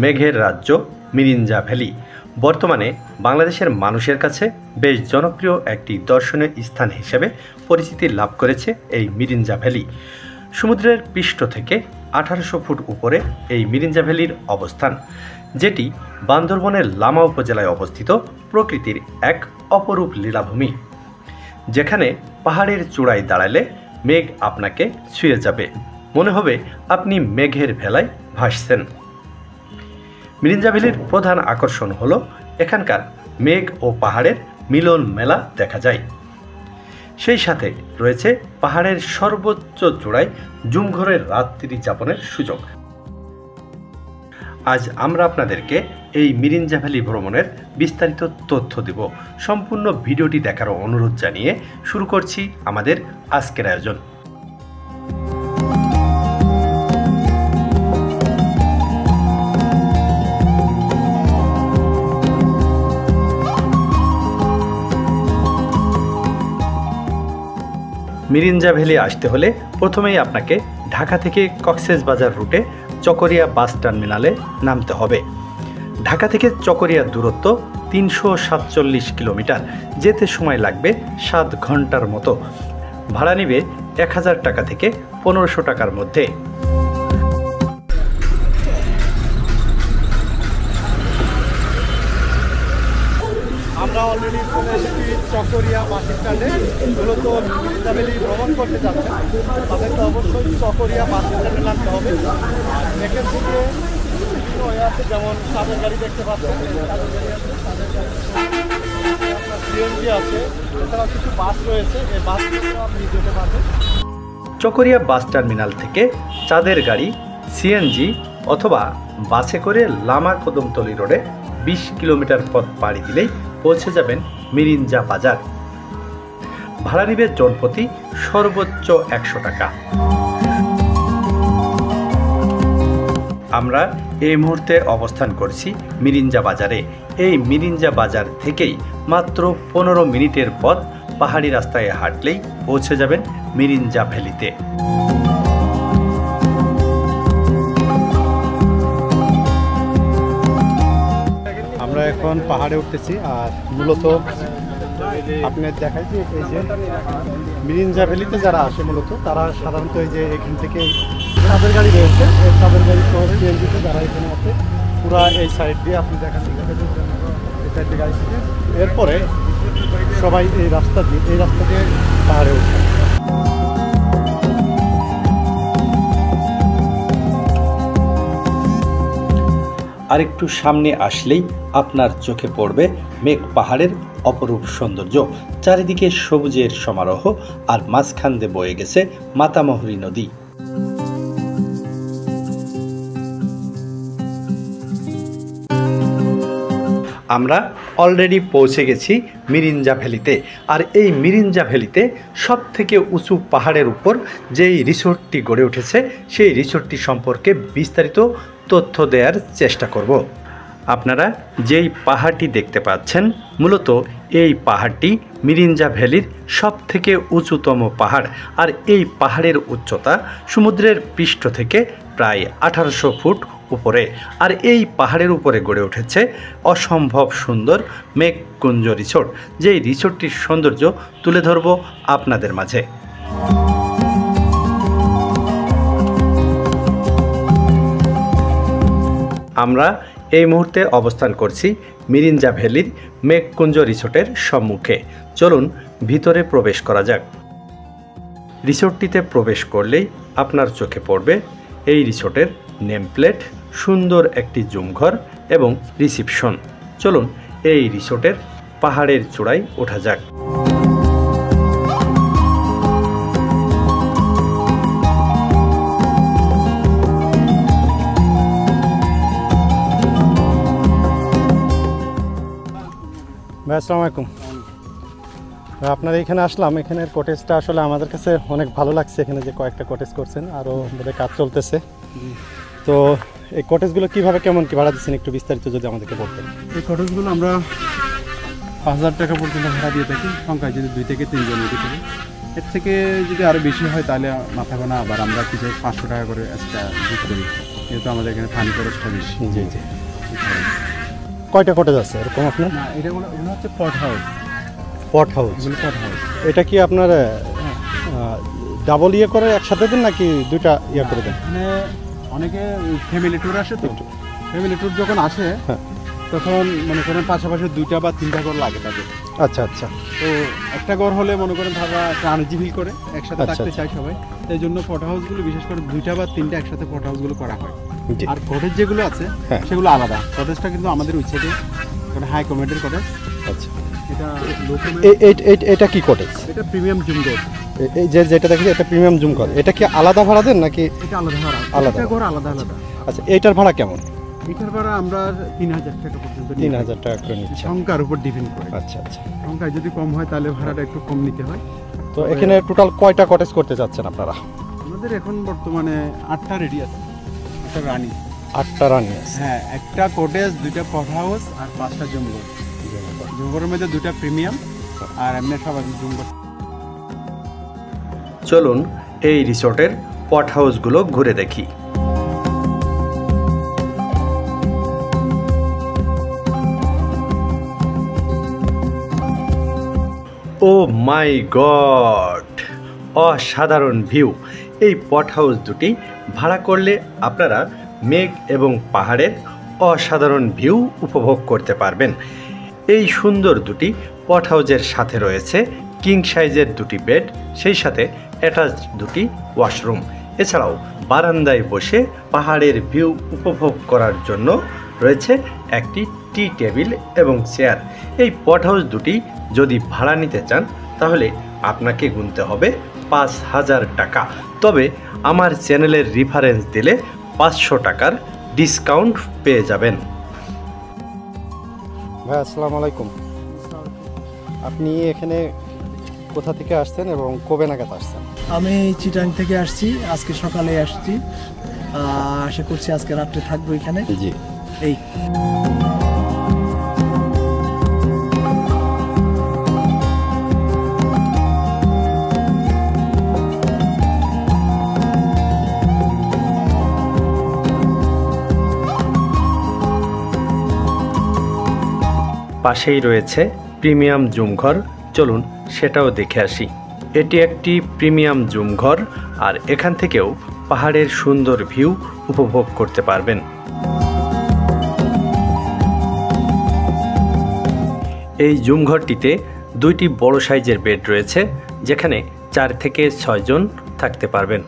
মেঘের রাজ্য মিরিঞ্জা ভ্যালি বর্তমানে বাংলাদেশের মানুষের কাছে বেশ জনপ্রিয় একটি দর্শনীয় স্থান হিসেবে পরিচিতি লাভ করেছে এই মিরিঞ্জা ভ্যালি। সমুদ্রের পৃষ্ঠ থেকে 1800 ফুট উপরে এই মিরিঞ্জা ভ্যালির অবস্থান, যেটি বান্দরবনের লামা উপজেলায় অবস্থিত প্রকৃতির এক অপরূপ লীলাভূমি, যেখানে পাহাড়ের চূড়ায় দাঁড়ালে মেঘ আপনাকে ছুঁয়ে যাবে, মনে হবে আপনি মেঘের ভেলায় ভাসছেন। মিরিঞ্জা ভ্যালির প্রধান আকর্ষণ হলো এখানকার মেঘ ও পাহাড়ের মিলন মেলা দেখা যায়। সেই সাথে রয়েছে পাহাড়ের সর্বোচ্চ চূড়ায় জুমঘরের রাত্রি যাপনের সুযোগ। আজ আমরা আপনাদেরকে এই মিরিঞ্জা ভ্যালি ভ্রমণের বিস্তারিত তথ্য দেব। সম্পূর্ণ ভিডিওটি দেখার অনুরোধ জানিয়ে শুরু করছি আমাদের আজকের আয়োজন। মিরিঞ্জা ভ্যালি আসতে হলে প্রথমেই আপনাকে ঢাকা থেকে কক্সবাজার রুটে চকরিয়া বাস টার্মিনালে নামতে হবে। ঢাকা থেকে চকরিয়ার দূরত্ব 347 কিলোমিটার, যেতে সময় লাগবে 7 ঘন্টার মতো। ভাড়া নেবে 1000 টাকা থেকে 1500 টাকার মধ্যে। আমরা অলরেডি চলে এসেছি চকরিয়া বাস স্ট্যান্ডে। মূলত মিরিঞ্জা ভ্যালি ভ্রমণ করতে যাচ্ছেন তাদেরকে অবশ্যই চকরিয়া বাস স্ট্যান্ডে নামতে হবে। আর এখান থেকে বিভিন্ন হয়ে আছে, যেমন চাঁদের গাড়ি দেখতে পাচ্ছেন, চাঁদের গাড়ি আছে, আপনার সিএনজি আছে, এছাড়াও কিছু বাস রয়েছে, এই বাসগুলো আপনি যেতে পারবেন। চকরিয়া বাস টার্মিনাল থেকে চাঁদের গাড়ি, সিএনজি অথবা বাসে করে লামা কদমতলী রোডে 20 কিলোমিটার পথ পাড়ি দিলেই পৌঁছে যাবেন মিরিঞ্জা বাজার। ভাড়া নিবে জনপ্রতি সর্বোচ্চ 100 টাকা। আমরা এই মুহূর্তে অবস্থান করছি মিরিঞ্জা বাজারে। এই মিরিঞ্জা বাজার থেকেই মাত্র 15 মিনিটের পথ পাহাড়ি রাস্তায় হাঁটলেই পৌঁছে যাবেন মিরিঞ্জা ভ্যালিতে। আমরা এখন পাহাড়ে উঠতেছি, আর মূলত আপনার দেখাই যে এই যে মিরিঞ্জা ভ্যালিতে যারা আসে মূলত তারা সাধারণত এই যে এখান থেকে চাঁদের গাড়ি রয়েছে, এই চাঁদের গাড়ি সহ সিএনজিতে যারা এখানে আছে পুরা এই সাইড দিয়ে আপনি দেখান এই সাইড দিয়ে গাড়ি থেকে, এরপরে সবাই এই রাস্তা দিয়ে পাহাড়ে উঠে। আরেকটু সামনে আসলেই আপনার চোখে পড়বে মেঘ পাহাড়ের অপরূপ সৌন্দর্য। চারিদিকে সবুজের সমারোহ, আর মাঝখান দিয়ে বয়ে গেছে মাতামহুরী নদী। আমরা অলরেডি পৌঁছে গেছি মিরিঞ্জা ভ্যালিতে। আর এই মিরিঞ্জা ভ্যালিতে সব থেকে উঁচু পাহাড়ের উপর যেই রিসোর্টটি গড়ে উঠেছে, সেই রিসোর্টটি সম্পর্কে বিস্তারিত তথ্য দেওয়ার চেষ্টা করব। আপনারা যেই পাহাড়টি দেখতে পাচ্ছেন, মূলত এই পাহাড়টি মিরিঞ্জা ভ্যালির সব থেকে উঁচুতম পাহাড়। আর এই পাহাড়ের উচ্চতা সমুদ্রের পৃষ্ঠ থেকে প্রায় 1800 ফুট উপরে। আর এই পাহাড়ের উপরে গড়ে উঠেছে অসম্ভব সুন্দর মেঘকুঞ্জ রিসোর্ট, যেই রিসোর্টটির সৌন্দর্য তুলে ধরব আপনাদের মাঝে। আমরা এই মুহূর্তে অবস্থান করছি মিরিঞ্জা ভ্যালির মেঘকুঞ্জ রিসোর্টের সম্মুখে। চলুন ভিতরে প্রবেশ করা যাক। রিসোর্টটিতে প্রবেশ করলেই আপনার চোখে পড়বে এই রিসোর্টের নেম প্লেট, সুন্দর একটি জুমঘর এবং রিসিপশন। চলুন এই রিসোর্টের পাহাড়ের চূড়ায় ওঠা যাক। ভাই আসসালামু আলাইকুম। আপনার এখানে আসলাম, এখানের কটেজটা আসলে আমাদের কাছে অনেক ভালো লাগছে। এখানে যে কয়েকটা কটেজ করছেন, আরও বোধহয় কাজ চলতেছে। তো এই কটেজগুলো কীভাবে কেমন কি ভাড়া দিচ্ছেন একটু বিস্তারিত যদি আমাদেরকে বলতেন। এই কটেজগুলো আমরা 5000 টাকা পর্যন্ত ভাড়া দিয়ে থাকি, সংখ্যায় যদি 2 থেকে 3 জন নিতে পারি। এর থেকে যদি আরও বেশি হয় তাহলে মাথা গোনা আবার আমরা কিছু 500 টাকা করে এক্সট্রা যোগ করি। যেহেতু আমাদের এখানে পানি খরচটা বেশি। জি জি। কয়টা কটেজ আছে এরকম আপনার? না, এগুলো হচ্ছে পট হাউস। পট হাউস। এগুলো পট হাউস। এটা কি আপনার ডাবল ইয়ে করে একসাথে দেন নাকি দুইটা ইয়ে করে দেন? এখানে অনেকে ফ্যামিলি ট্যুর আসে, তো ফ্যামিলি ট্যুর যখন আসে তখন মনে করেন পাশাপাশি 2টা বা 3টা ঘর লাগে তাদের। আচ্ছা আচ্ছা। তো একটা ঘর হলে মনে করেন তারা একটা আনজি ফিল করে, একসাথে আচ্ছা, থাকতে আচ্ছা। চায় সবাই। এই জন্য পট হাউসগুলো বিশেষ করে 2টা বা 3টা একসাথে পট হাউসগুলো করা হয়। জি। আর কটেজ যেগুলো আছে হ্যাঁ। সেগুলো আলাদা। কটেজটা কিন্তু আমাদের ওই সাইডে হাই কমেডের কটেজ। আচ্ছা। এটা লো এটা কি কটেজ? এটা প্রিমিয়াম জুম ঘর। এই যেটা দেখি এটা প্রিমিয়াম জুম ঘর, এটা কি আলাদা ভাড়া দেন নাকি? এটা আলাদা ভাড়া। আলাদা। একটা ঘর আলাদা আলাদা। আচ্ছা, এইটার ভাড়া কেমন? এটার ভাড়া আমরা 3000 টাকা পর্যন্ত নিই। 3000 টাকা করে নিচ্ছি। সংখ্যার উপর ডিপেন্ড করে। আচ্ছা আচ্ছা। সংখ্যায় যদি কম হয় তাহলে ভাড়াটা একটু কম নিতে হয়। তো এখানে টোটাল কয়টা কটেজ করতে যাচ্ছেন আপনারা? আমাদের এখন বর্তমানে 8টা রেডি আছে, একটা রানি। 8টা রানি আছে। হ্যাঁ, একটা কটেজ, 2টা পট হাউস আর 5টা জমঘর। জমঘরের মধ্যে 2টা প্রিমিয়াম আর এমনি স্বাভাবিক জমঘর। চলুন এই রিসোর্টের পট হাউসগুলো ঘুরে দেখি। ও মাই গড, অসাধারণ ভিউ! এই পট হাউস দুটি ভাড়া করলে আপনারা মেঘ এবং পাহাড়ের অসাধারণ ভিউ উপভোগ করতে পারবেন। এই সুন্দর দুটি পট হাউসের সাথে রয়েছে কিং সাইজের 2টি বেড, সেই সাথে অ্যাটাচ 2টি ওয়াশরুম। এছাড়াও বারান্দায় বসে পাহাড়ের ভিউ উপভোগ করার জন্য রয়েছে একটি টি টেবিল এবং চেয়ার। এই পট হাউস দুটি যদি ভাড়া নিতে চান তাহলে আপনাকে গুনতে হবে 5000 টাকা। তবে আমার চ্যানেলের রেফারেন্স দিলে 500 টাকার ডিসকাউন্ট পেয়ে যাবেন। ভাই আসসালামু আলাইকুম। আপনি এখানে কোথা থেকে আসছেন এবং কবে নাগাদ আসছেন? আমি চিটাং থেকে আসছি, আজকে সকালে আসছি। আশা করছি আজকে রাত্রে থাকবো এখানে। জি। এই পাশেই রয়েছে প্রিমিয়াম জুমঘর, চলুন সেটাও দেখে আসি। এটি একটি প্রিমিয়াম জুমঘর, আর এখান থেকেও পাহাড়ের সুন্দর ভিউ উপভোগ করতে পারবেন। এই জুমঘরটিতে 2টি বড় সাইজের বেড রয়েছে, যেখানে 4 থেকে 6 জন থাকতে পারবেন।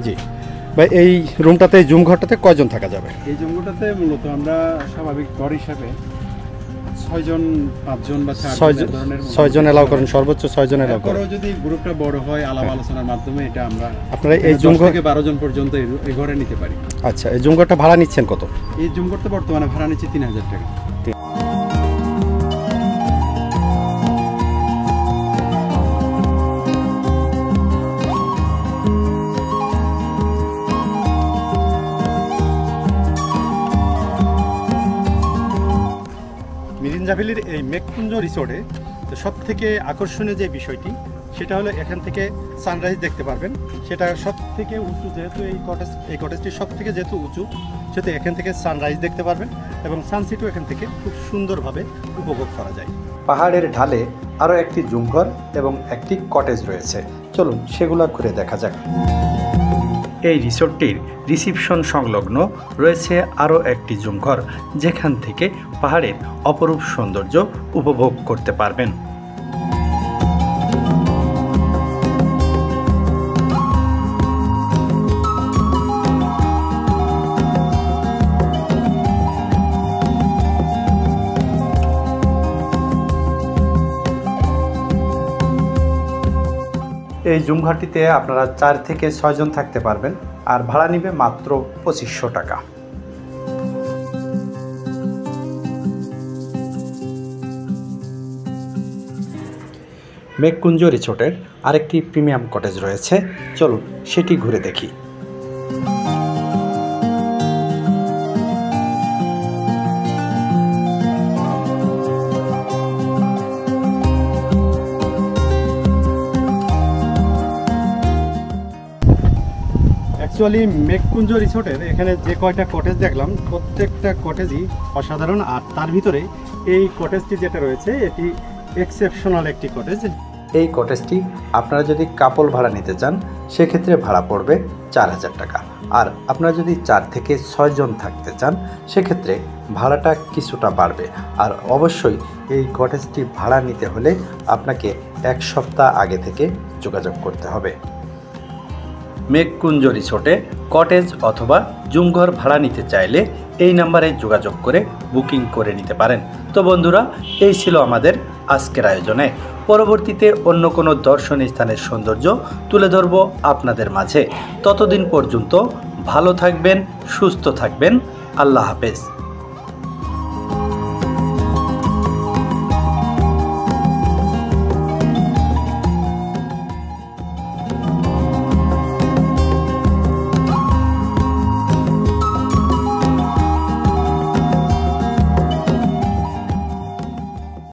জি ভাই, এই রুমটাতে জুম ঘরটাতে কয়জন থাকা যাবে? এই জমঘরটাতে মূলত আমরা স্বাভাবিক ঘর হিসাবে 6 জন, 5 জন বা 4 জন 6 জন এলাও করেন, সর্বোচ্চ 6 জন এলাও করেন। যদি গ্রুপটা বড় হয় আলাপ আলোচনার মাধ্যমে এটা আমরা আপনারা এই জুম 10 ঘর থেকে 12 জন পর্যন্ত এই ঘরে নিতে পারি। আচ্ছা, এই জুম ঘরটা ভাড়া নিচ্ছেন কত? এই জমঘরটা বর্তমানে ভাড়া নিচ্ছে 3000 টাকা। মিরিঞ্জা ভ্যালির এই মেঘকুঞ্জ রিসোর্টে সব থেকে আকর্ষণীয় যে বিষয়টি সেটা হলো এখান থেকে সানরাইজ দেখতে পারবেন। সেটা সব থেকে উঁচু, যেহেতু এই কটেজটি সব থেকে যেহেতু উঁচু, সেহেতু এখান থেকে সানরাইজ দেখতে পারবেন এবং সানসেটও এখান থেকে খুব সুন্দরভাবে উপভোগ করা যায়। পাহাড়ের ঢালে আরও একটি জুমঘর এবং একটি কটেজ রয়েছে, চলুন সেগুলো ঘুরে দেখা যাক। এই রিসোর্টটির রিসিপশন সংলগ্ন রয়েছে আরও একটি জুমঘর, যেখান থেকে পাহাড়ের অপরূপ সৌন্দর্য উপভোগ করতে পারবেন। এই জুমঘরটিতে আপনারা 4 থেকে 6 জন থাকতে পারবেন, আর ভাড়া নেবে মাত্র 2500 টাকা। মেঘকুঞ্জ রিসোর্টের আরেকটি প্রিমিয়াম কটেজ রয়েছে, চলুন সেটি ঘুরে দেখি। অ্যাকচুয়ালি মেঘকুঞ্জ রিসোর্টের এখানে যে কয়টা কটেজ দেখলাম প্রত্যেকটা কটেজই অসাধারণ, আর তার ভিতরে এই কটেজটি যেটা রয়েছে এটি এক্সেপশনাল একটি কটেজ। এই কটেজটি আপনারা যদি কাপল ভাড়া নিতে চান সেক্ষেত্রে ভাড়া পড়বে 4000 টাকা, আর আপনারা যদি 4 থেকে 6 জন থাকতে চান সেক্ষেত্রে ভাড়াটা কিছুটা বাড়বে। আর অবশ্যই এই কটেজটি ভাড়া নিতে হলে আপনাকে 1 সপ্তাহ আগে থেকে যোগাযোগ করতে হবে। মেঘকুঞ্জ রিসোর্টে কটেজ অথবা জুমঘর ভাড়া নিতে চাইলে এই নাম্বারে যোগাযোগ করে বুকিং করে নিতে পারেন। তো বন্ধুরা, এই ছিল আমাদের আজকের আয়োজনে। পরবর্তীতে অন্য কোনো দর্শনীয় স্থানের সৌন্দর্য তুলে ধরব আপনাদের মাঝে। ততদিন পর্যন্ত ভালো থাকবেন, সুস্থ থাকবেন। আল্লাহ হাফেজ।